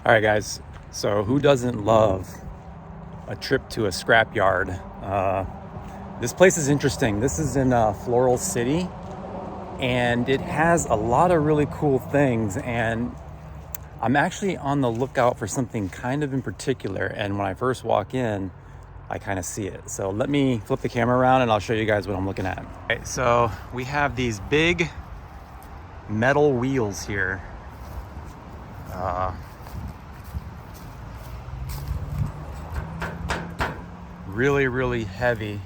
All right, guys. So who doesn't love a trip to a scrapyard? This place is interesting. This is in Floral City, and it has a lot of really cool things. And I'm actually on the lookout for something kind of in particular. And when I first walk in, I kind of see it. So let me flip the camera around and I'll show you guys what I'm looking at. All right, so we have these big metal wheels here. Really heavy.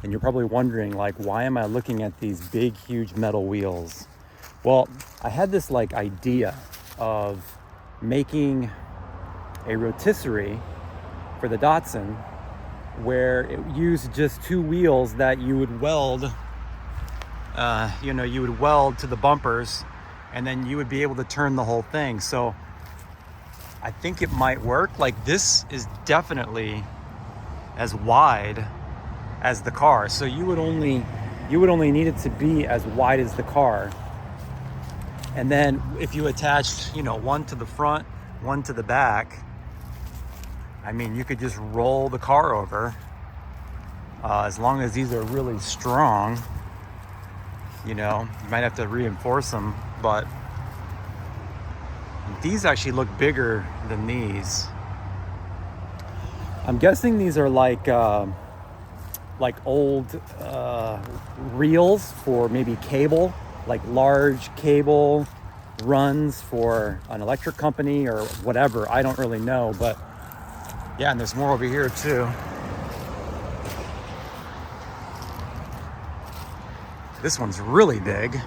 And you're probably wondering, like, why am I looking at these big, huge metal wheels? Well, I had this idea of making a rotisserie for the Datsun where it used just two wheels that you would weld, you would weld to the bumpers, and then you would be able to turn the whole thing. So I think it might work. Like, this is definitely as wide as the car. So you would only need it to be as wide as the car. And then if you attached, one to the front, one to the back, I mean, you could just roll the car over. As long as these are really strong, you might have to reinforce them, but these actually look bigger than these. I'm guessing these are like old reels for maybe cable, like large cable runs for an electric company or whatever. I don't really know, but yeah, and there's more over here too. This one's really big.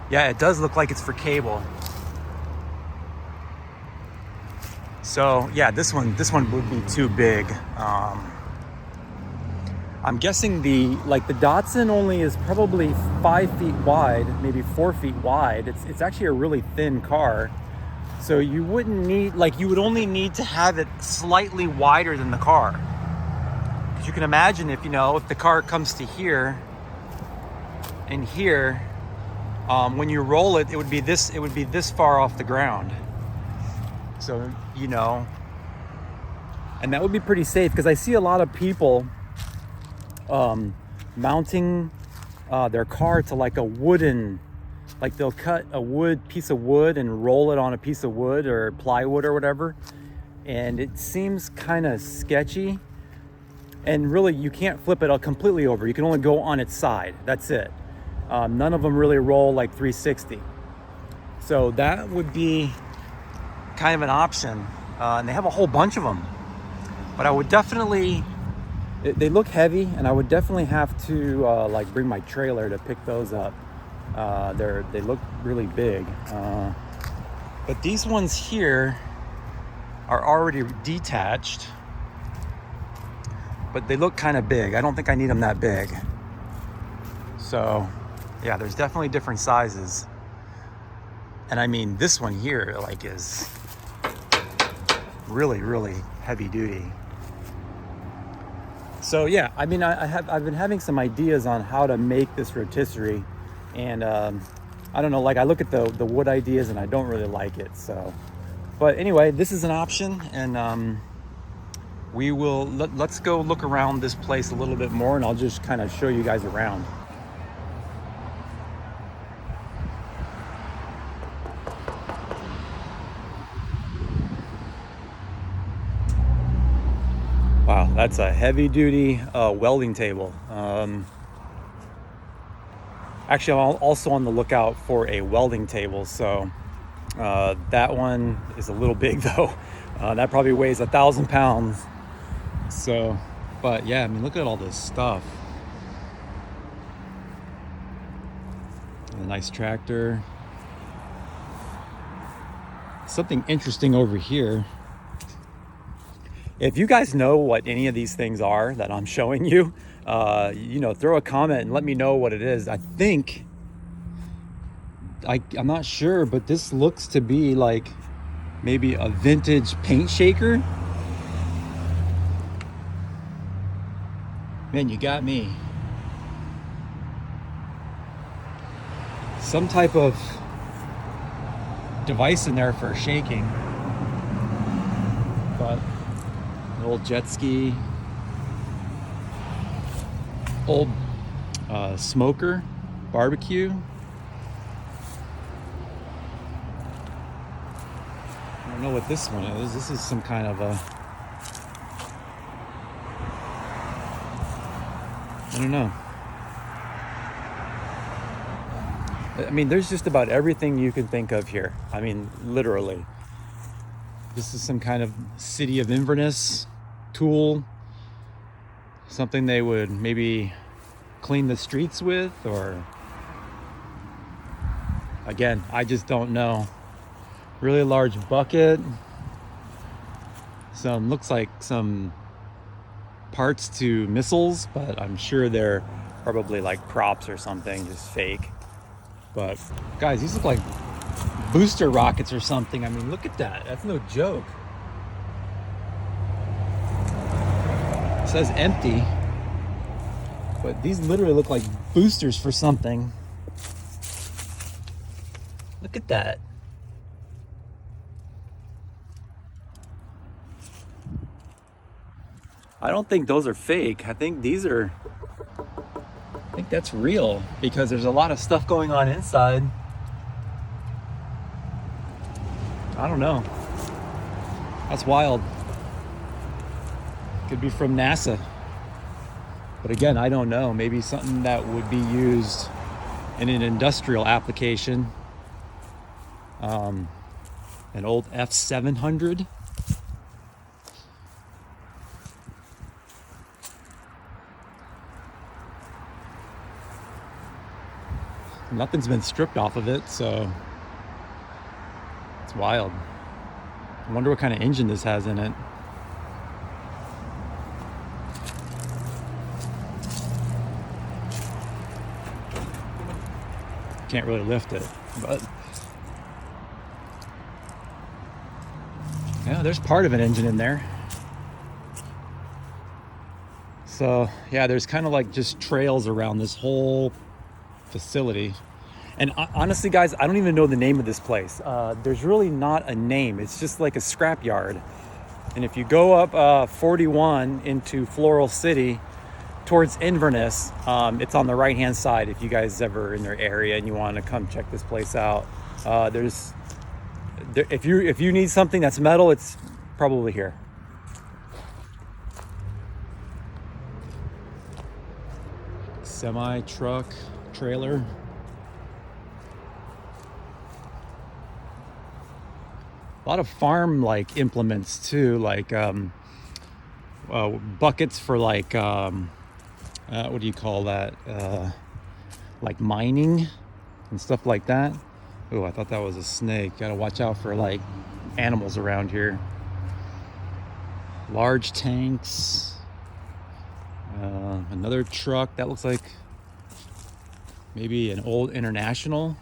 Yeah, it does look like it's for cable. So yeah, this one would be too big. I'm guessing the Datsun only is probably 5 feet wide, maybe 4 feet wide. It's actually a really thin car. So you wouldn't need, you would only need to have it slightly wider than the car. Because you can imagine if the car comes to here and here, when you roll it, it would be this far off the ground. So, and that would be pretty safe, because I see a lot of people mounting their car to a wooden, they'll cut a piece of wood and roll it on a piece of wood or plywood or whatever. And it seems kind of sketchy. And really, you can't flip it completely over. You can only go on its side. That's it. None of them really roll 360. So that would be kind of an option. And they have a whole bunch of them. But I would definitely, they look heavy, and I would definitely have to bring my trailer to pick those up. They look really big. But these ones here are already detached, but they look kind of big. I don't think I need them that big. So yeah, there's definitely different sizes. And I mean, this one here is really heavy duty. So yeah, I mean, I've been having some ideas on how to make this rotisserie, and I don't know, I look at the wood ideas and I don't really like it. So, but anyway, this is an option, and we will let's go look around this place a little bit more, and I'll just kind of show you guys around. Wow, that's a heavy-duty welding table. Actually, I'm also on the lookout for a welding table. So that one is a little big, though. That probably weighs 1,000 pounds. So, but yeah, I mean, look at all this stuff. A nice tractor. Something interesting over here. If you guys know what any of these things are that I'm showing you, throw a comment and let me know what it is. I think, I'm not sure, but this looks to be maybe a vintage paint shaker. Man, you got me. Some type of device in there for shaking. But an old jet ski, old smoker, barbecue. I don't know what this one is. This is some kind of a, I don't know. I mean, there's just about everything you can think of here. I mean, literally. This is some kind of city of Inverness tool. Something they would maybe clean the streets with, or again, I just don't know. Really large bucket. Some, looks like some parts to missiles, but I'm sure they're probably like props or something, just fake. But guys, these look like booster rockets or something. I mean, look at that. That's no joke. It says empty, but these literally look like boosters for something. Look at that. I don't think those are fake. I think these are, I think that's real, because there's a lot of stuff going on inside. I don't know. That's wild. Could be from NASA. But again, I don't know. Maybe something that would be used in an industrial application. An old F700. Nothing's been stripped off of it, so it's wild. I wonder what kind of engine this has in it. Can't really lift it, but yeah, there's part of an engine in there. So yeah, there's kind of like just trails around this whole facility. And honestly, guys, I don't even know the name of this place. There's really not a name. It's just like a scrapyard. And if you go up 41 into Floral City towards Inverness, it's on the right hand side. If you guys ever in their area and you want to come check this place out, if you need something that's metal, it's probably here. Semi truck trailer. A lot of farm like implements too, like buckets for like what do you call that, like mining and stuff like that. Oh, I thought that was a snake. Gotta watch out for like animals around here. Large tanks. Another truck that looks like maybe an old International.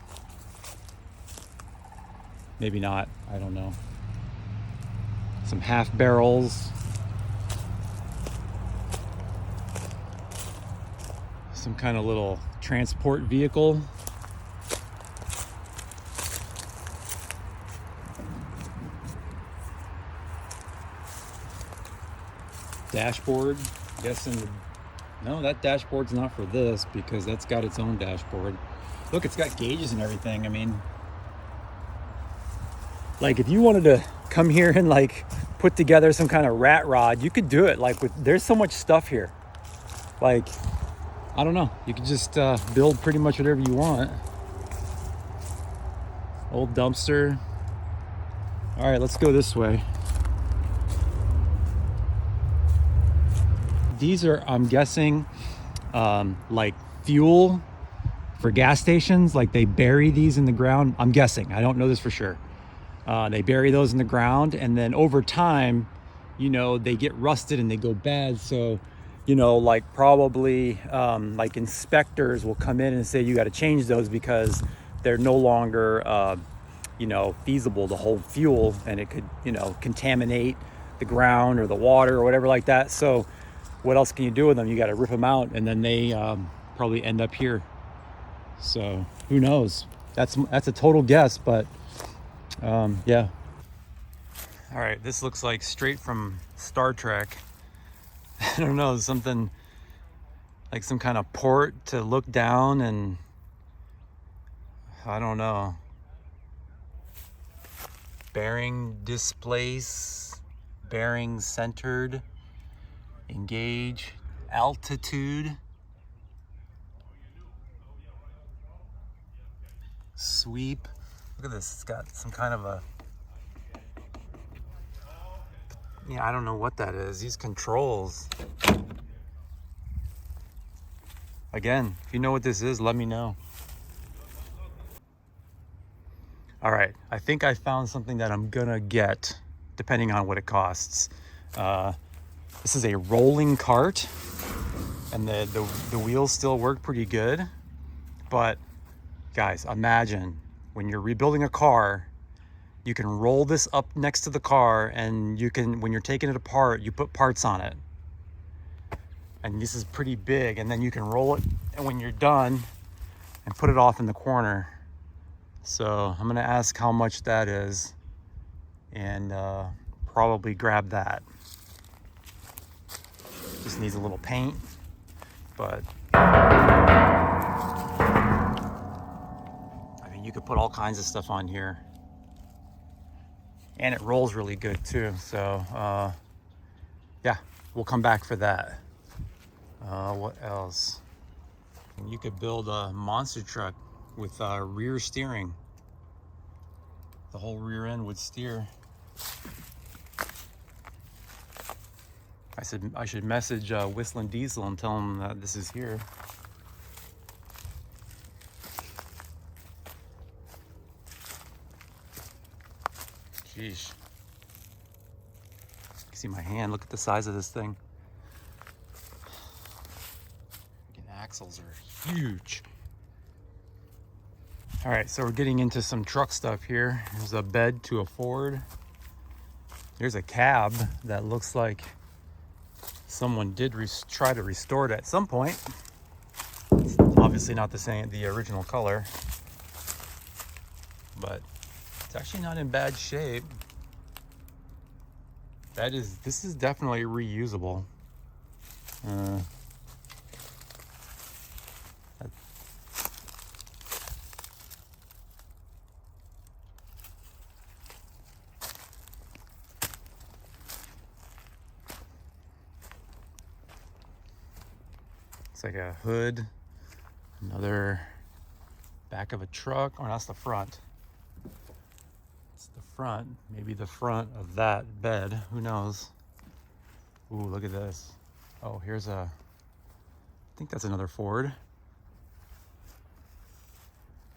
Maybe not, I don't know. Some half barrels. Some kind of little transport vehicle. Dashboard, I'm guessing. No, that dashboard's not for this, because that's got its own dashboard. Look, it's got gauges and everything. I mean, like if you wanted to come here and like put together some kind of rat rod, you could do it. Like there's so much stuff here. Like, I don't know. You could just build pretty much whatever you want. Old dumpster. All right, let's go this way. These are, I'm guessing, like fuel for gas stations. Like they bury these in the ground. I'm guessing. I don't know this for sure. They bury those in the ground, and then over time, you know, they get rusted and they go bad. So, you know, like probably like inspectors will come in and say you got to change those because they're no longer, you know, feasible to hold fuel, and it could, you know, contaminate the ground or the water or whatever like that. So what else can you do with them? You got to rip them out, and then they probably end up here. So who knows? That's a total guess, but Yeah. All right, this looks like straight from Star Trek. I don't know, something like some kind of port to look down, and I don't know. Bearing displace, bearing centered, engage, altitude, sweep. Look at this, it's got some kind of a, yeah, I don't know what that is. These controls. Again, if you know what this is, let me know. All right, I think I found something that I'm gonna get, depending on what it costs. This is a rolling cart, and the wheels still work pretty good. But guys, imagine when you're rebuilding a car, you can roll this up next to the car, and you can, when you're taking it apart, you put parts on it. And this is pretty big, and then you can roll it, and when you're done, and put it off in the corner. So I'm gonna ask how much that is, and probably grab that. Just needs a little paint, but I mean, you could put all kinds of stuff on here, and it rolls really good too. So yeah, we'll come back for that. What else? And you could build a monster truck with rear steering. The whole rear end would steer. I should message Whistling Diesel and tell him that this is here. Sheesh. You can see my hand. Look at the size of this thing. Axles are huge. All right, so we're getting into some truck stuff here. There's a bed to a Ford. There's a cab that looks like someone did try to restore it at some point. It's obviously not the original color, but it's actually not in bad shape. This is definitely reusable. It's like a hood, another back of a truck. Oh, that's the front. It's the front, maybe the front of that bed, who knows? Ooh, look at this. Oh, here's I think that's another Ford.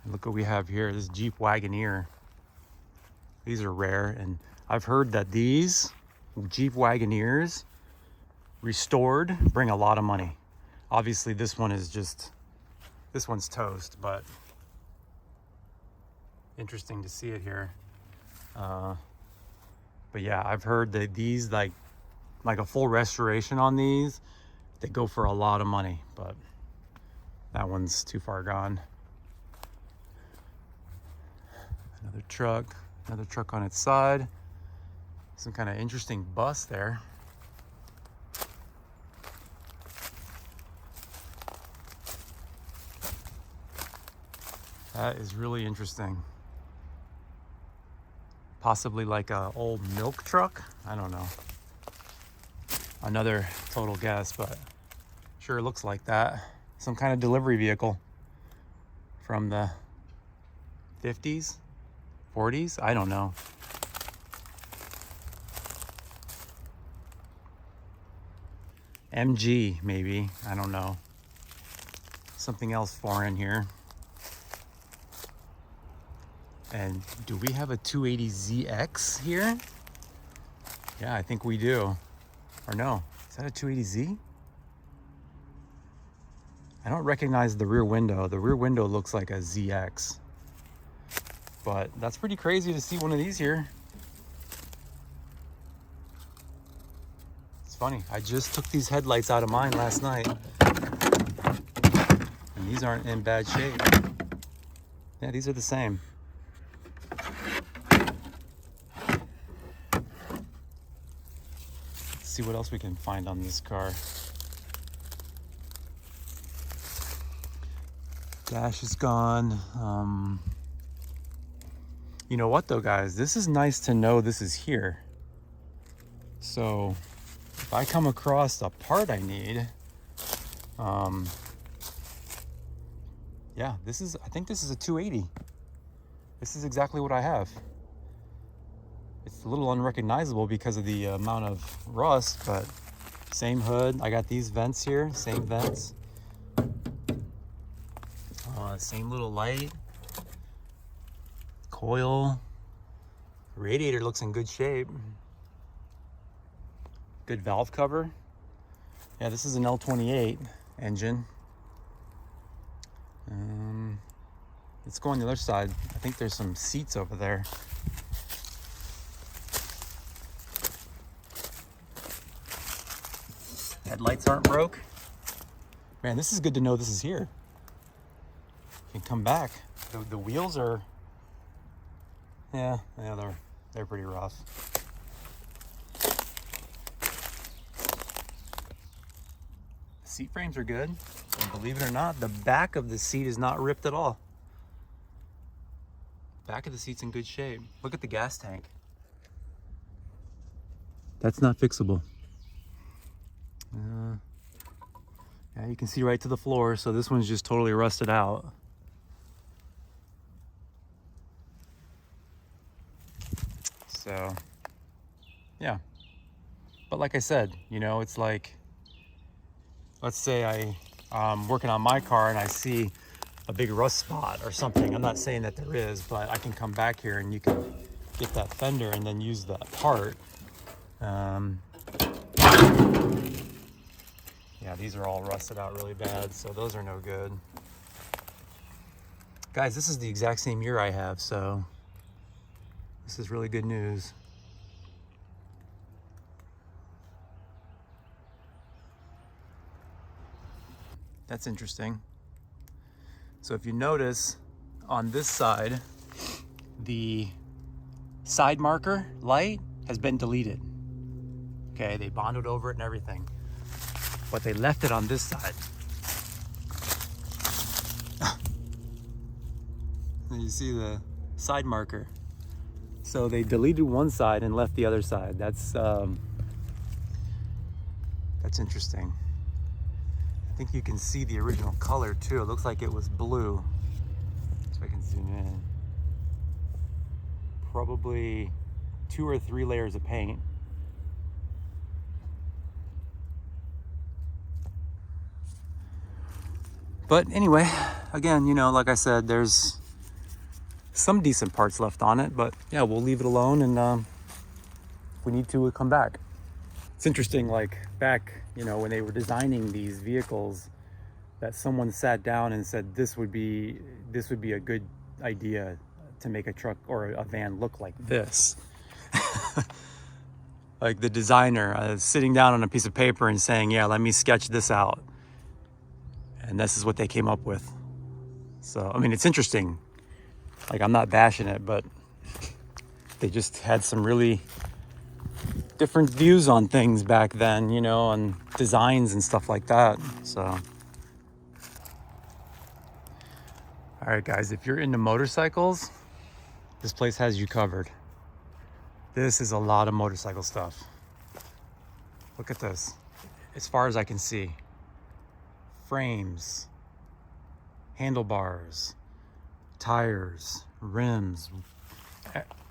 And look what we have here, this Jeep Wagoneer. These are rare, and I've heard that these Jeep Wagoneers restored bring a lot of money. Obviously this one's toast, but interesting to see it here. But yeah, I've heard that these, like a full restoration on these, they go for a lot of money, but that one's too far gone. Another truck on its side. Some kind of interesting bus there. That is really interesting. Possibly like a old milk truck. I don't know. Another total guess, but sure looks like that. Some kind of delivery vehicle from the 50s, 40s. I don't know. MG maybe. I don't know. Something else foreign here. And do we have a 280ZX here? Yeah, I think we do. Or no, is that a 280Z? I don't recognize the rear window. The rear window looks like a ZX. But that's pretty crazy to see one of these here. It's funny, I just took these headlights out of mine last night. And these aren't in bad shape. Yeah, these are the same. see what else we can find on this car. Dash is gone. You know what though, guys? This is nice to know this is here. So if I come across a part I need, yeah, I think this is a 280. This is exactly what I have. It's a little unrecognizable because of the amount of rust, but same hood. I got these vents here, same vents. Same little light. Coil. Radiator looks in good shape. Good valve cover. Yeah, this is an L28 engine. Let's go on the other side. I think there's some seats over there. Headlights aren't broke. Man, this is good to know this is here. You can come back. The wheels are, yeah, they're pretty rough. The seat frames are good. And believe it or not, the back of the seat is not ripped at all. Back of the seat's in good shape. Look at the gas tank. That's not fixable. Yeah, you can see right to the floor, so this one's just totally rusted out. So, yeah. But like I said, you know, it's like, let's say I'm working on my car and I see a big rust spot or something. I'm not saying that there is, but I can come back here and you can get that fender and then use that part. Yeah, these are all rusted out really bad, so those are no good. Guys, this is the exact same year I have, so this is really good news. That's interesting. So if you notice on this side, the side marker light has been deleted. Okay, they bonded over it and everything, but they left it on this side. You see the side marker. So they deleted one side and left the other side. That's interesting. I think you can see the original color too. It looks like it was blue. So I can zoom in. Probably 2 or 3 layers of paint. But anyway, again, you know, like I said, there's some decent parts left on it, but yeah, we'll leave it alone, and if we need to, we'll come back. It's interesting, like back, you know, when they were designing these vehicles, that someone sat down and said this would be a good idea to make a truck or a van look like this. Like the designer sitting down on a piece of paper and saying, yeah, let me sketch this out. And this is what they came up with. So, I mean, it's interesting. Like, I'm not bashing it, but they just had some really different views on things back then, you know, on designs and stuff like that. So, all right, guys, if you're into motorcycles, this place has you covered. This is a lot of motorcycle stuff. Look at this. As far as I can see, frames, handlebars, tires, rims,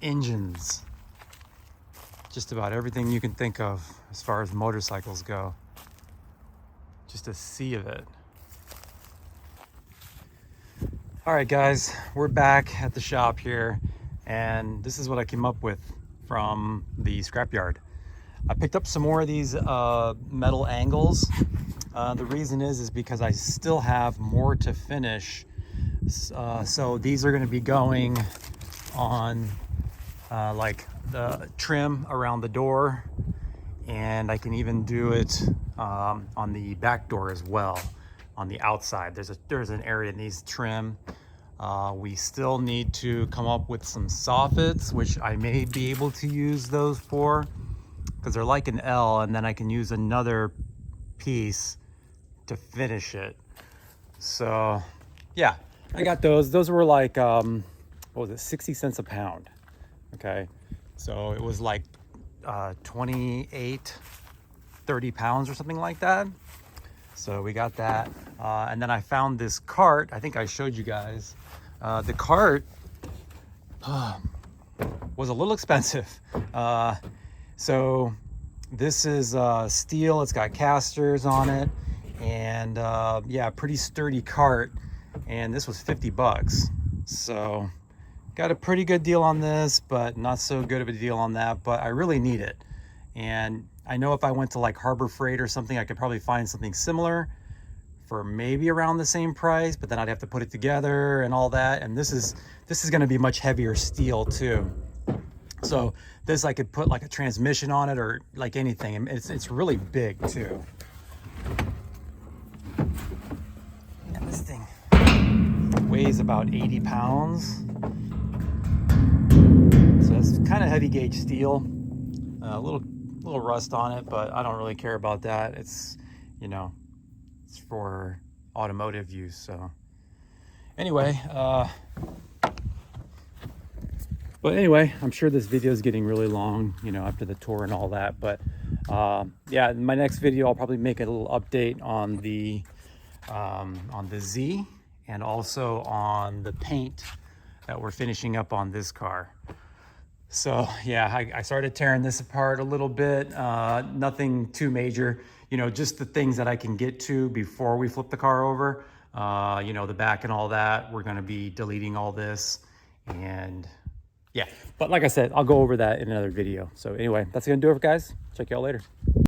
engines, just about everything you can think of as far as motorcycles go. Just a sea of it. All right, guys, we're back at the shop here, and this is what I came up with from the scrapyard. I picked up some more of these metal angles. The reason is because I still have more to finish. So these are going to be going on like the trim around the door, and I can even do it on the back door as well, on the outside. There's an area that needs trim. We still need to come up with some soffits, which I may be able to use those for, because they're like an L, and then I can use another piece to finish it. So yeah, I got those. Those were like, what was it, 60 cents a pound. Okay, so it was like 28, 30 pounds or something like that. So we got that. And then I found this cart. I think I showed you guys. The cart was a little expensive. So this is steel. It's got casters on it. And yeah, pretty sturdy cart. And this was 50 bucks. So got a pretty good deal on this, but not so good of a deal on that. But I really need it. And I know if I went to like Harbor Freight or something, I could probably find something similar for maybe around the same price, but then I'd have to put it together and all that. And this is going to be much heavier steel too. So this, I could put like a transmission on it or like anything. And it's really big too. And this thing weighs about 80 pounds. So it's kind of heavy gauge steel. A little rust on it, but I don't really care about that. It's, you know, it's for automotive use. So anyway, but anyway, I'm sure this video is getting really long, you know, after the tour and all that. But yeah, in my next video, I'll probably make a little update on the Z, and also on the paint that we're finishing up on this car. So yeah, I started tearing this apart a little bit. Nothing too major, you know, just the things that I can get to before we flip the car over. You know, the back and all that, we're gonna be deleting all this. And yeah, but like I said, I'll go over that in another video. So anyway, that's gonna do it, guys. Check y'all later.